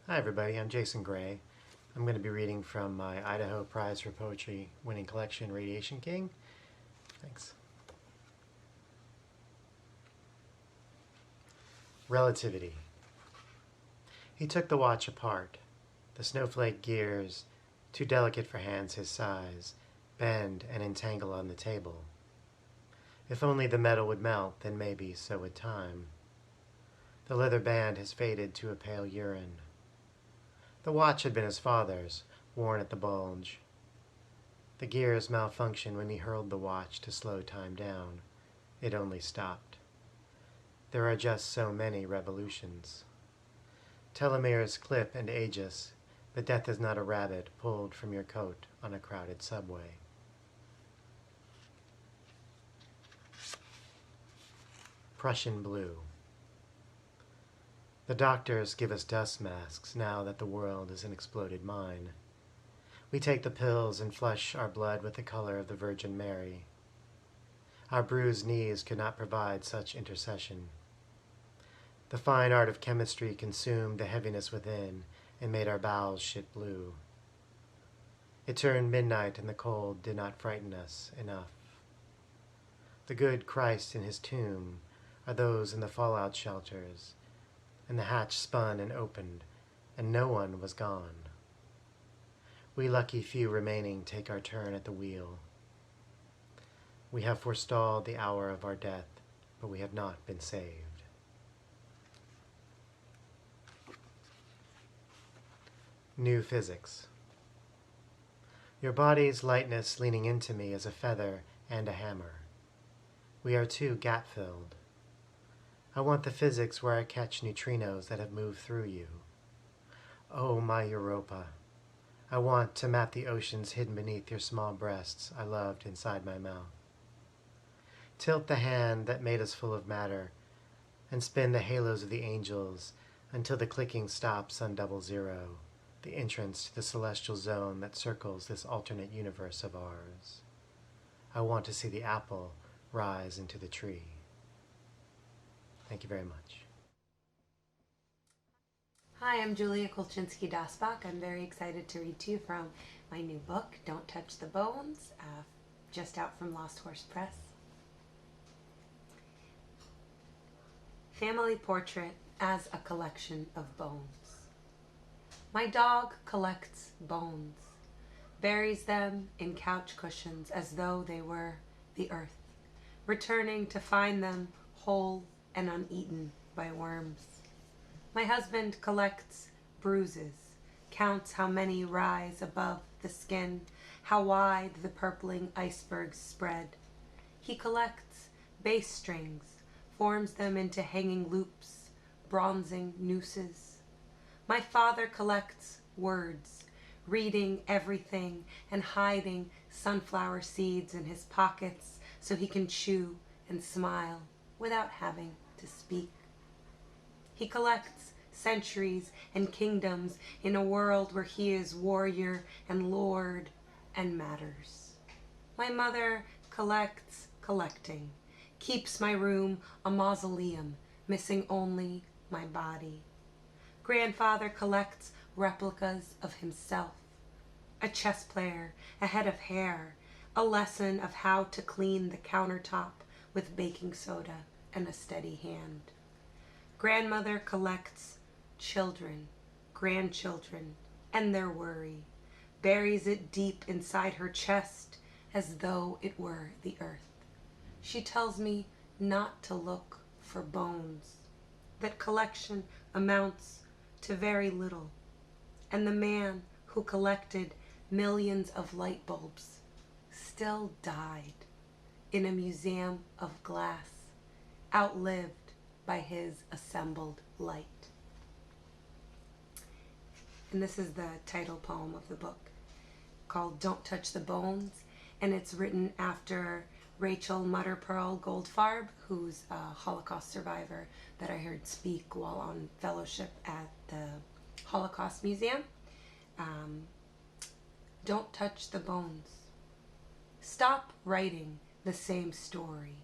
Hi everybody, I'm Jason Gray. I'm going to be reading from my Idaho Prize for Poetry winning collection, Radiation King. Thanks. Relativity. He took the watch apart. The snowflake gears, too delicate for hands his size, bend and entangle on the table. If only the metal would melt, then maybe so would time. The leather band has faded to a pale urine. The watch had been his father's, worn at the bulge. The gears malfunctioned when he hurled the watch to slow time down. It only stopped. There are just so many revolutions. Telomeres clip and age us, but death is not a rabbit pulled from your coat on a crowded subway. Prussian blue. The doctors give us dust masks now that the world is an exploded mine. We take the pills and flush our blood with the color of the Virgin Mary. Our bruised knees could not provide such intercession. The fine art of chemistry consumed the heaviness within and made our bowels shit blue. It turned midnight and the cold did not frighten us enough. The good Christ in his tomb are those in the fallout shelters, and the hatch spun and opened, and no one was gone. We lucky few remaining take our turn at the wheel. We have forestalled the hour of our death, but we have not been saved. New physics. Your body's lightness leaning into me is a feather and a hammer. We are too gap-filled. I want the physics where I catch neutrinos that have moved through you. Oh, my Europa. I want to map the oceans hidden beneath your small breasts I loved inside my mouth. Tilt the hand that made us full of matter and spin the halos of the angels until the clicking stops on 00, the entrance to the celestial zone that circles this alternate universe of ours. I want to see the apple rise into the tree. Thank you very much. Hi, I'm Julia Kolchinsky Dasbach. I'm very excited to read to you from my new book, Don't Touch the Bones, just out from Lost Horse Press. Family Portrait as a Collection of Bones. My dog collects bones, buries them in couch cushions as though they were the earth, returning to find them whole and uneaten by worms. My husband collects bruises, counts how many rise above the skin, how wide the purpling icebergs spread. He collects bass strings, forms them into hanging loops, bronzing nooses. My father collects words, reading everything and hiding sunflower seeds in his pockets so he can chew and smile without having to speak. He collects centuries and kingdoms in a world where he is warrior and lord and matters. My mother collects collecting, keeps my room a mausoleum, missing only my body. Grandfather collects replicas of himself, a chess player, a head of hair, a lesson of how to clean the countertop with baking soda and a steady hand. Grandmother collects children, grandchildren, and their worry, buries it deep inside her chest as though it were the earth. She tells me not to look for bones, that collection amounts to very little, and the man who collected millions of light bulbs still died in a museum of glass, outlived by his assembled light. And this is the title poem of the book, called Don't Touch the Bones, and it's written after Rachel Mutterpearl Goldfarb, who's a Holocaust survivor that I heard speak while on fellowship at the Holocaust Museum. Don't touch the bones. Stop writing the same story.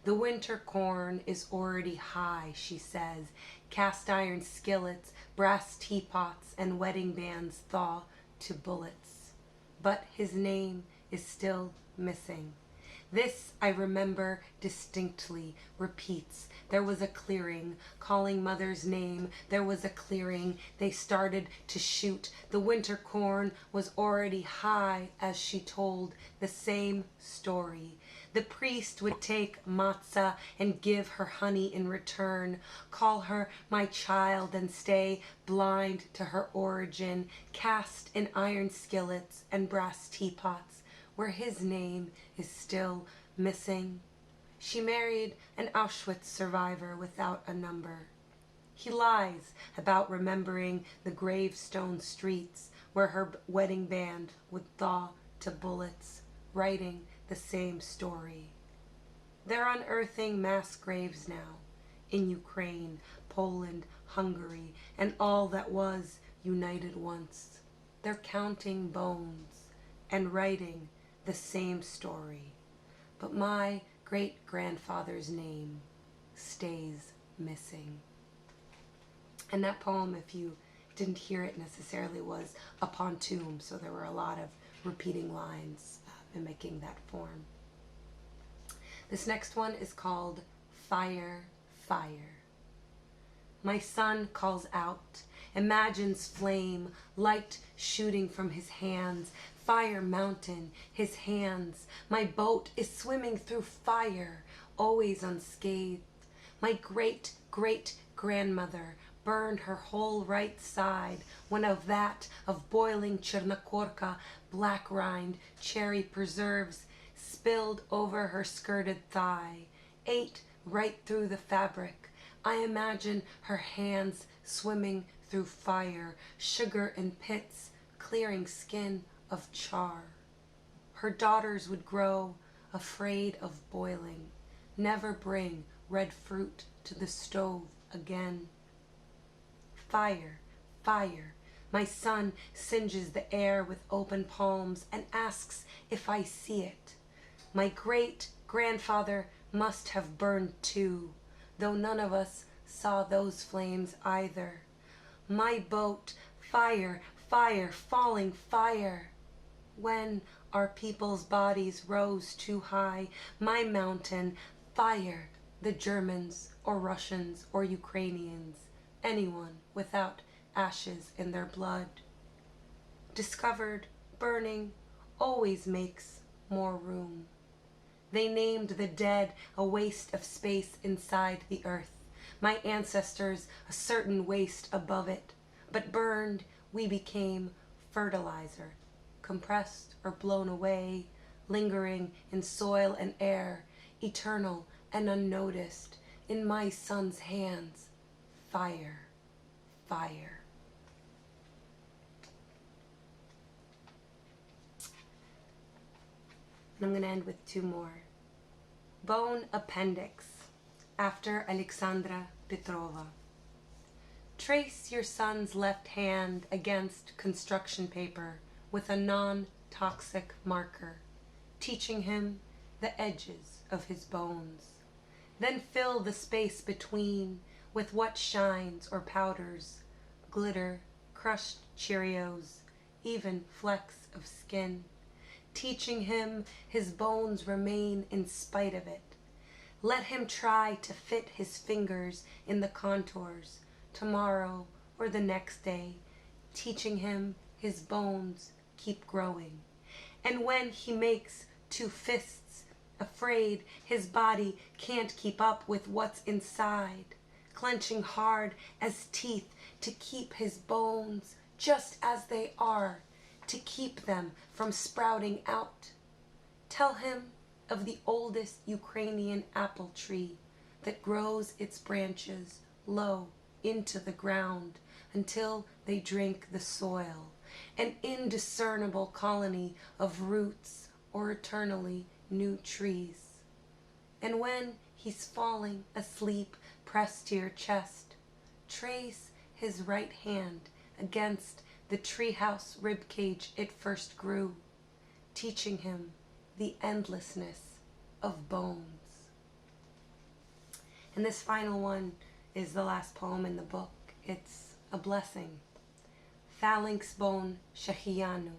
The winter corn is already high, she says. Cast iron skillets, brass teapots, and wedding bands thaw to bullets. But his name is still missing. This I remember distinctly, repeats. There was a clearing, calling mother's name. There was a clearing. They started to shoot. The winter corn was already high, as she told the same story. The priest would take matzah and give her honey in return, call her my child and stay blind to her origin, cast in iron skillets and brass teapots, where his name is still missing. She married an Auschwitz survivor without a number. He lies about remembering the gravestone streets where her wedding band would thaw to bullets, writing the same story. They're unearthing mass graves now in Ukraine, Poland, Hungary, and all that was united once. They're counting bones and writing the same story. But my great-grandfather's name stays missing. And that poem, if you didn't hear it necessarily, was upon tomb, so there were a lot of repeating lines mimicking that form. This next one is called Fire, Fire. My son calls out, imagines flame, light shooting from his hands, fire mountain, his hands. My boat is swimming through fire, always unscathed. My great-great-grandmother burned her whole right side when of that of boiling chernakorka, black rind, cherry preserves, spilled over her skirted thigh, ate right through the fabric. I imagine her hands swimming through fire, sugar in pits, clearing skin of char. Her daughters would grow, afraid of boiling, never bring red fruit to the stove again. Fire, fire. My son singes the air with open palms and asks if I see it. My great-grandfather must have burned too, though none of us saw those flames either. My boat, fire, fire, falling fire. When our people's bodies rose too high, my mountain, fire, the Germans or Russians or Ukrainians, anyone without ashes in their blood. Discovered, burning, always makes more room. They named the dead a waste of space inside the earth. My ancestors a certain waste above it. But burned, we became fertilizer, compressed or blown away, lingering in soil and air, eternal and unnoticed, in my son's hands. Fire, fire. And I'm going to end with two more. Bone Appendix, after Alexandra Petrova. Trace your son's left hand against construction paper with a non-toxic marker, teaching him the edges of his bones. Then fill the space between with what shines or powders, glitter, crushed Cheerios, even flecks of skin, teaching him his bones remain in spite of it. Let him try to fit his fingers in the contours tomorrow or the next day, teaching him his bones keep growing. And when he makes two fists, afraid his body can't keep up with what's inside, clenching hard as teeth to keep his bones just as they are, to keep them from sprouting out. Tell him of the oldest Ukrainian apple tree that grows its branches low into the ground until they drink the soil, an indiscernible colony of roots or eternally new trees. And when he's falling asleep pressed to your chest, trace his right hand against the treehouse ribcage it first grew, teaching him the endlessness of bones. And this final one is the last poem in the book. It's a blessing. Phalanx bone Shahiyanu.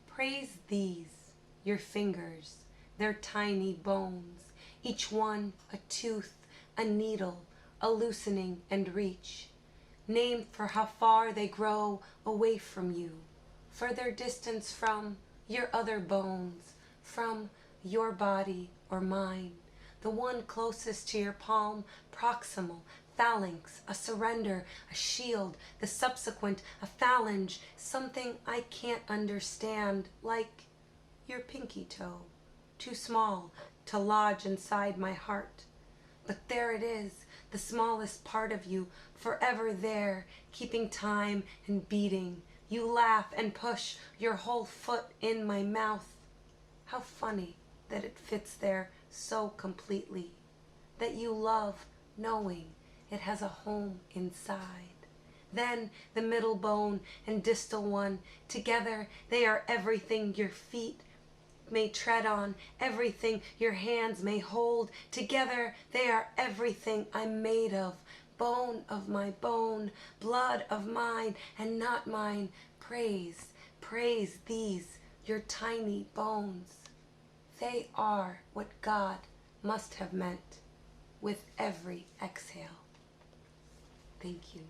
Praise these, your fingers, their tiny bones, each one a tooth, a needle, a loosening and reach, named for how far they grow away from you, for their distance from your other bones, from your body or mine, the one closest to your palm, proximal, phalanx, a surrender, a shield, the subsequent, a phalange, something I can't understand, like your pinky toe, too small to lodge inside my heart. But there it is, the smallest part of you, forever there, keeping time and beating. You laugh and push your whole foot in my mouth. How funny that it fits there so completely, that you love knowing it has a home inside. Then the middle bone and distal one, together they are everything your feet may tread on, everything your hands may hold. Together they are everything I'm made of, bone of my bone, blood of mine and not mine. Praise, praise these, your tiny bones. They are what God must have meant with every exhale. Thank you.